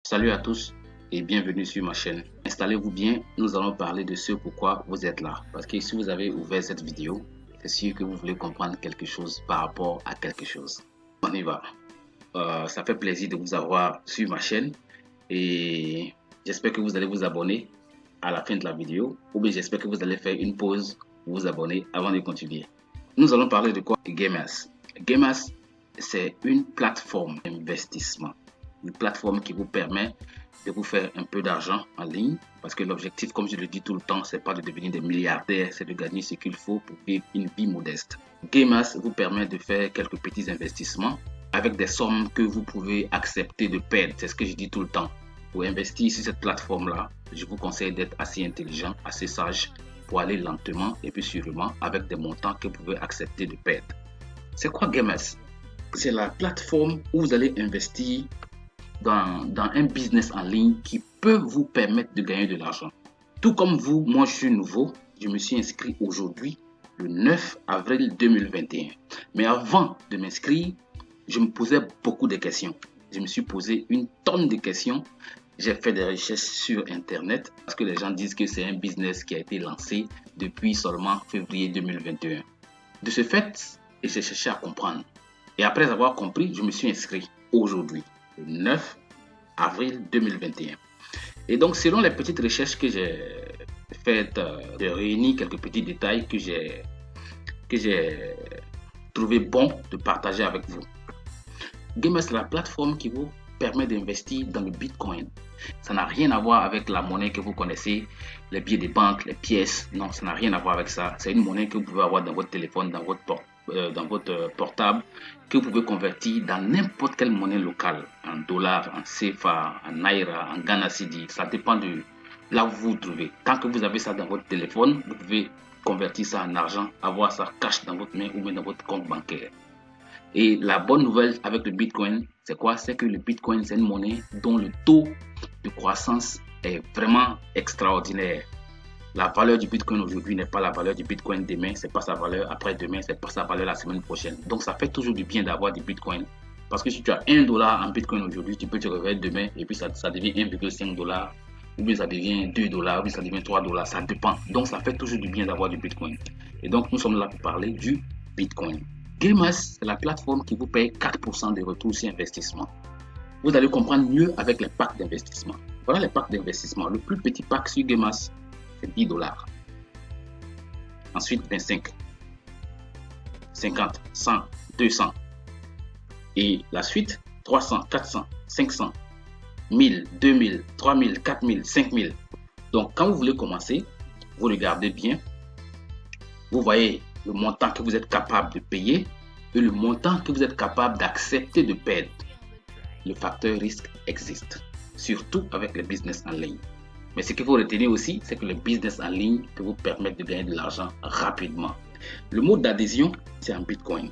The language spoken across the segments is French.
Salut à tous et bienvenue sur ma chaîne. Installez-vous bien, nous allons parler de ce pourquoi vous êtes là. Parce que si vous avez ouvert cette vidéo, c'est sûr que vous voulez comprendre quelque chose par rapport à quelque chose. On y va. Ça fait plaisir de vous avoir sur ma chaîne et j'espère que vous allez vous abonner à la fin de la vidéo ou bien j'espère que vous allez faire une pause pour vous abonner avant de continuer. Nous allons parler de quoi? Gamers. Gamers, c'est une plateforme d'investissement. Une plateforme qui vous permet de vous faire un peu d'argent en ligne parce que l'objectif, comme je le dis tout le temps, c'est pas de devenir des milliardaires, c'est de gagner ce qu'il faut pour vivre une vie modeste. Gamers vous permet de faire quelques petits investissements avec des sommes que vous pouvez accepter de perdre. C'est ce que je dis tout le temps. Pour investir sur cette plateforme-là, je vous conseille d'être assez intelligent, assez sage pour aller lentement et puis sûrement avec des montants que vous pouvez accepter de perdre. C'est quoi Gamers? C'est la plateforme où vous allez investir dans un business en ligne qui peut vous permettre de gagner de l'argent. Tout comme vous, moi je suis nouveau, je me suis inscrit aujourd'hui, le 9 avril 2021. Mais avant de m'inscrire, je me posais beaucoup de questions. Je me suis posé une tonne de questions. J'ai fait des recherches sur Internet parce que les gens disent que c'est un business qui a été lancé depuis seulement février 2021. De ce fait, j'ai cherché à comprendre. Et après avoir compris, je me suis inscrit aujourd'hui, le 9 avril 2021. Et donc, selon les petites recherches que j'ai faites, de réunir quelques petits détails que j'ai trouvé bon de partager avec vous. Gamers, c'est la plateforme qui vous permet d'investir dans le Bitcoin. Ça n'a rien à voir avec la monnaie que vous connaissez, les billets de banque, les pièces. Non, ça n'a rien à voir avec ça. C'est une monnaie que vous pouvez avoir dans votre téléphone, dans votre portable, que vous pouvez convertir dans n'importe quelle monnaie locale, en dollars, en CFA, en Naira, en Ghana Cedi. Ça dépend de là où vous vous trouvez. Tant que vous avez ça dans votre téléphone, vous pouvez convertir ça en argent, avoir ça cash dans votre main ou bien dans votre compte bancaire. Et la bonne nouvelle avec le Bitcoin, c'est quoi? C'est que le Bitcoin, c'est une monnaie dont le taux de croissance est vraiment extraordinaire. La valeur du Bitcoin aujourd'hui n'est pas la valeur du Bitcoin demain, c'est pas sa valeur après-demain, c'est pas sa valeur la semaine prochaine. Donc ça fait toujours du bien d'avoir du Bitcoin. Parce que si tu as $1 en Bitcoin aujourd'hui, tu peux te réveiller demain et puis ça devient 1,5 $, ou bien ça devient 2 $, ou bien ça devient 3 $, ça dépend. Donc ça fait toujours du bien d'avoir du Bitcoin. Et donc nous sommes là pour parler du Bitcoin. Gamers, c'est la plateforme qui vous paye 4% de retour sur investissement. Vous allez comprendre mieux avec les packs d'investissement. Voilà les packs d'investissement. Le plus petit pack sur Gamers, c'est 10 $. Ensuite, 25, 50, 100, 200. Et la suite, 300, 400, 500, 1000, 2000, 3000, 4000, 5000. Donc, quand vous voulez commencer, vous regardez bien. Vous voyez le montant que vous êtes capable de payer et le montant que vous êtes capable d'accepter de perdre. Le facteur risque existe, surtout avec les business en ligne. Mais ce qu'il faut retenir aussi, c'est que le business en ligne peut vous permettre de gagner de l'argent rapidement. Le mode d'adhésion, c'est en Bitcoin.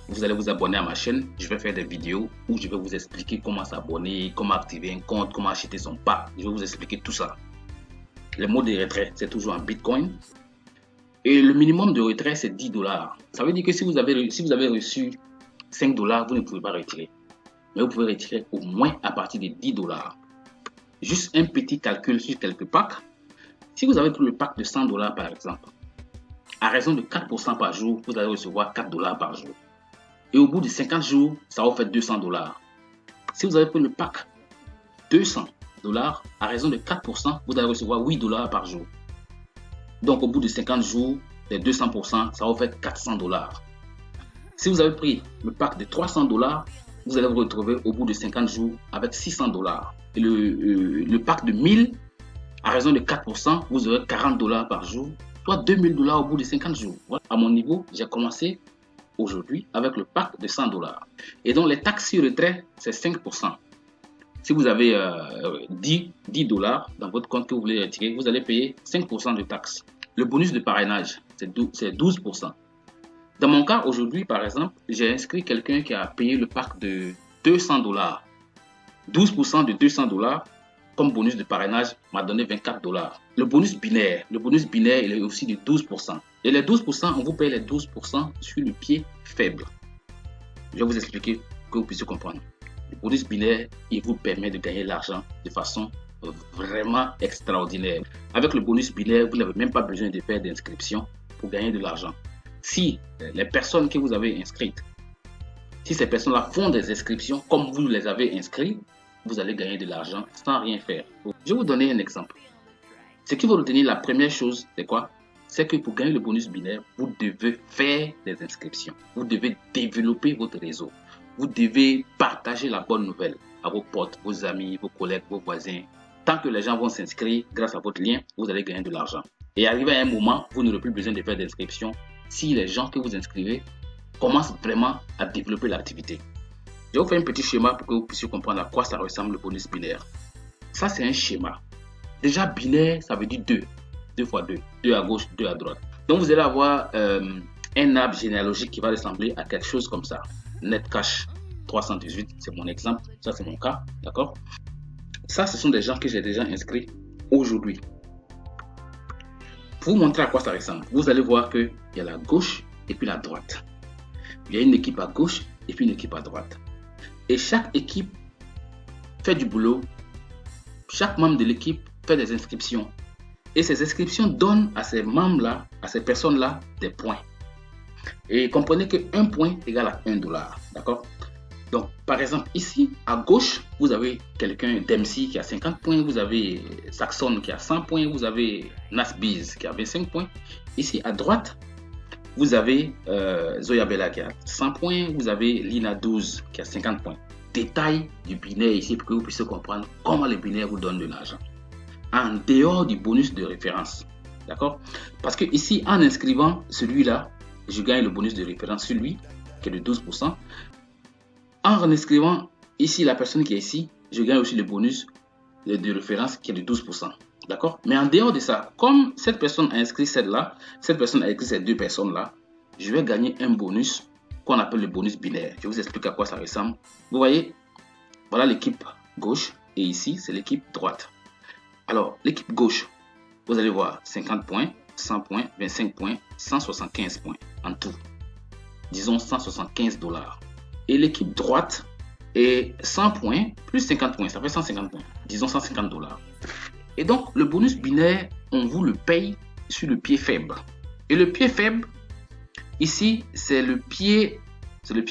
Vous allez vous abonner à ma chaîne. Je vais faire des vidéos où je vais vous expliquer comment s'abonner, comment activer un compte, comment acheter son pack. Je vais vous expliquer tout ça. Le mode de retrait, c'est toujours en Bitcoin. Et le minimum de retrait, c'est 10 $. Ça veut dire que si vous avez reçu 5 $, vous ne pouvez pas retirer. Mais vous pouvez retirer au moins à partir de 10 $. Juste un petit calcul sur quelques packs. Si vous avez pris le pack de 100 $ par exemple, à raison de 4% par jour, vous allez recevoir 4 $ par jour. Et au bout de 50 jours, ça vous fait 200 $. Si vous avez pris le pack 200 $, à raison de 4%, vous allez recevoir 8 $ par jour. Donc au bout de 50 jours, les 200%, ça vous fait 400 $. Si vous avez pris le pack de 300 $, vous allez vous retrouver au bout de 50 jours avec 600 $. Et le pack de 1000, à raison de 4%, vous aurez 40 $ par jour, soit 2000 $ au bout de 50 jours. Voilà. À mon niveau, j'ai commencé aujourd'hui avec le pack de 100 $. Et donc les taxes sur retrait, c'est 5%. Si vous avez 10 $ dans votre compte que vous voulez retirer, vous allez payer 5% de taxes. Le bonus de parrainage, c'est 12%. Dans mon cas, aujourd'hui, par exemple, j'ai inscrit quelqu'un qui a payé le pack de 200 $. 12% de 200 $ comme bonus de parrainage m'a donné 24 $. Le bonus binaire, il est aussi de 12%. Et les 12%, on vous paye les 12% sur le pied faible. Je vais vous expliquer que vous puissiez comprendre. Le bonus binaire, il vous permet de gagner l'argent de façon vraiment extraordinaire. Avec le bonus binaire, vous n'avez même pas besoin de faire d'inscription pour gagner de l'argent. Si les personnes que vous avez inscrites, si ces personnes-là font des inscriptions comme vous les avez inscrits, vous allez gagner de l'argent sans rien faire. Je vais vous donner un exemple. Ce qu'il faut retenir, la première chose, c'est quoi? C'est que pour gagner le bonus binaire, vous devez faire des inscriptions. Vous devez développer votre réseau. Vous devez partager la bonne nouvelle à vos potes, vos amis, vos collègues, vos voisins. Tant que les gens vont s'inscrire grâce à votre lien, vous allez gagner de l'argent. Et arrivé à un moment, vous n'aurez plus besoin de faire d'inscription si les gens que vous inscrivez commencent vraiment à développer l'activité. Je vais vous faire un petit schéma pour que vous puissiez comprendre à quoi ça ressemble le bonus binaire. Ça, c'est un schéma. Déjà, binaire, ça veut dire 2. 2 fois 2. 2 à gauche, 2 à droite. Donc, vous allez avoir un arbre généalogique qui va ressembler à quelque chose comme ça. Netcash 318, c'est mon exemple. Ça, c'est mon cas. D'accord? Ça, ce sont des gens que j'ai déjà inscrits aujourd'hui. Pour vous montrer à quoi ça ressemble, vous allez voir qu'il y a la gauche et puis la droite. Il y a une équipe à gauche et puis une équipe à droite. Et chaque équipe fait du boulot. Chaque membre de l'équipe fait des inscriptions. Et ces inscriptions donnent à ces membres-là, à ces personnes-là, des points. Et comprenez que 1 point égale à $1. D'accord? Donc, par exemple, ici, à gauche, vous avez quelqu'un d'MC qui a 50 points. Vous avez Saxon qui a 100 points. Vous avez Nasbiz qui a 25 points. Ici, à droite, vous avez Zoya Bella qui a 100 points. Vous avez Lina 12 qui a 50 points. Détail du binaire ici pour que vous puissiez comprendre comment le binaire vous donne de l'argent. En dehors du bonus de référence. D'accord? Parce que ici, en inscrivant celui-là, je gagne le bonus de référence sur lui, qui est de 12%. En inscrivant ici la personne qui est ici, je gagne aussi le bonus de référence qui est de 12%. D'accord? Mais en dehors de ça, comme cette personne a inscrit celle-là, cette personne a inscrit ces 2 personnes-là, je vais gagner un bonus qu'on appelle le bonus binaire. Je vous explique à quoi ça ressemble. Vous voyez, voilà l'équipe gauche et ici, c'est l'équipe droite. Alors, l'équipe gauche, vous allez voir 50 points, 100 points, 25 points, 175 points en tout. Disons $175. Et l'équipe droite est 100 points plus 50 points, ça fait 150 points. Disons $150. Et donc, le bonus binaire, on vous le paye sur le pied faible. Et le pied faible, ici, c'est le pied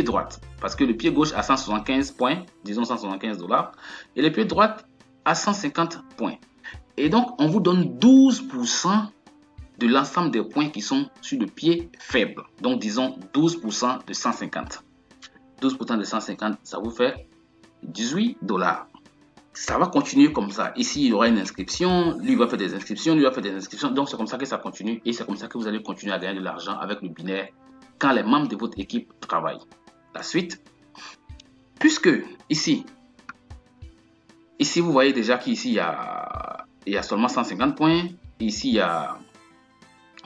droite. Parce que le pied gauche a 175 points, disons $175. Et le pied droite a 150 points. Et donc, on vous donne 12% de l'ensemble des points qui sont sur le pied faible. Donc, disons 12% de 150. 12% de 150, ça vous fait $18. Ça va continuer comme ça. Ici, il y aura une inscription. Lui va faire des inscriptions. Lui va faire des inscriptions. Donc, c'est comme ça que ça continue. Et c'est comme ça que vous allez continuer à gagner de l'argent avec le binaire quand les membres de votre équipe travaillent. La suite, puisque ici, vous voyez déjà qu'ici, il y a seulement 150 points. Ici, il y a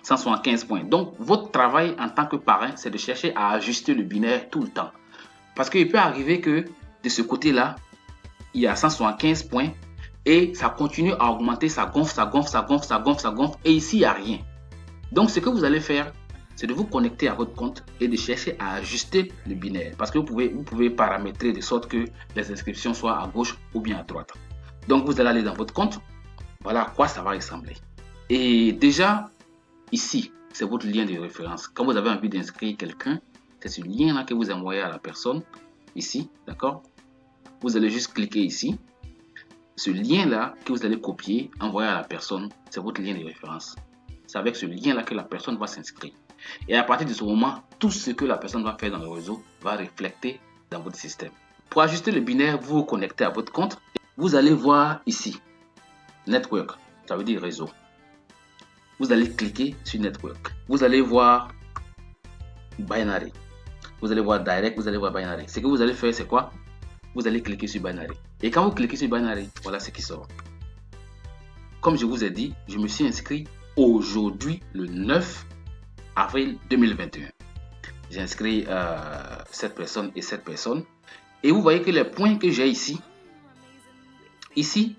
175 points. Donc, votre travail en tant que parrain, c'est de chercher à ajuster le binaire tout le temps. Parce qu'il peut arriver que de ce côté-là, il y a 175 points et ça continue à augmenter, ça gonfle, ça gonfle, ça gonfle, ça gonfle, ça gonfle et ici, il n'y a rien. Donc, ce que vous allez faire, c'est de vous connecter à votre compte et de chercher à ajuster le binaire. Parce que vous pouvez paramétrer de sorte que les inscriptions soient à gauche ou bien à droite. Donc, vous allez aller dans votre compte. Voilà à quoi ça va ressembler. Et déjà, ici, c'est votre lien de référence. Quand vous avez envie d'inscrire quelqu'un, c'est ce lien-là que vous envoyez à la personne. Ici, d'accord? Vous allez juste cliquer ici. Ce lien-là que vous allez copier, envoyer à la personne, c'est votre lien de référence. C'est avec ce lien-là que la personne va s'inscrire. Et à partir de ce moment, tout ce que la personne va faire dans le réseau va refléter dans votre système. Pour ajuster le binaire, vous vous connectez à votre compte. Vous allez voir ici, Network, ça veut dire réseau. Vous allez cliquer sur Network. Vous allez voir Binary. Vous allez voir Direct, vous allez voir Binary. Ce que vous allez faire, c'est quoi? Vous allez cliquer sur Binary. Et quand vous cliquez sur Binary, voilà ce qui sort. Comme je vous ai dit, je me suis inscrit aujourd'hui, le 9 avril 2021. J'ai inscrit cette personne et cette personne. Et vous voyez que les points que j'ai ici,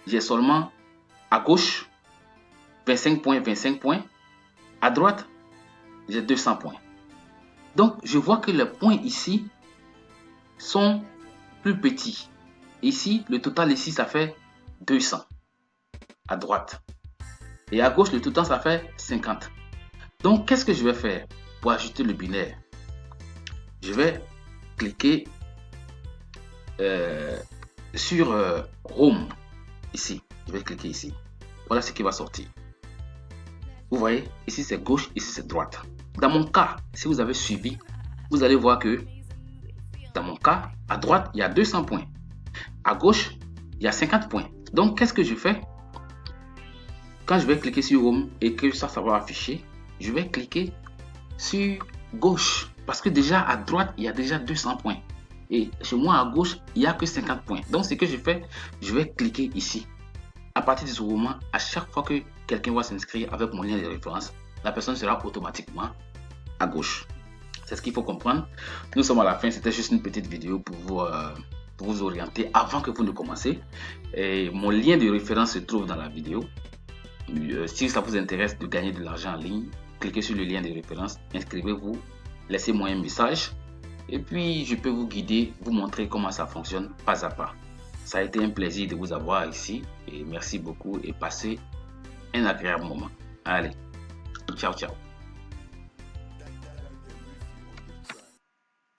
j'ai seulement à gauche 25 points, 25 points. À droite, j'ai 200 points. Donc, je vois que les points ici sont plus petits. ici, le total ici, ça fait 200 à droite. Et à gauche, le total, ça fait 50. Donc, qu'est-ce que je vais faire pour ajouter le binaire? Je vais cliquer sur Home, ici. Je vais cliquer ici. Voilà ce qui va sortir. Vous voyez, ici c'est gauche, ici c'est droite. Dans mon cas, si vous avez suivi, vous allez voir que dans mon cas, à droite, il y a 200 points. À gauche, il y a 50 points. Donc, qu'est-ce que je fais? Quand je vais cliquer sur Home et que ça va afficher, je vais cliquer sur gauche. Parce que déjà à droite, il y a déjà 200 points. Et chez moi, à gauche, il n'y a que 50 points. Donc, ce que je fais, je vais cliquer ici. À partir de ce moment, à chaque fois que quelqu'un va s'inscrire avec mon lien de référence, la personne sera automatiquement à gauche. C'est ce qu'il faut comprendre. Nous sommes à la fin. C'était juste une petite vidéo pour vous orienter avant que vous ne commencez. Et mon lien de référence se trouve dans la vidéo. Si ça vous intéresse de gagner de l'argent en ligne, cliquez sur le lien de référence, inscrivez-vous, laissez-moi un message et puis je peux vous guider, vous montrer comment ça fonctionne pas à pas. Ça a été un plaisir de vous avoir ici et merci beaucoup et passez un agréable moment. Allez, ciao ciao.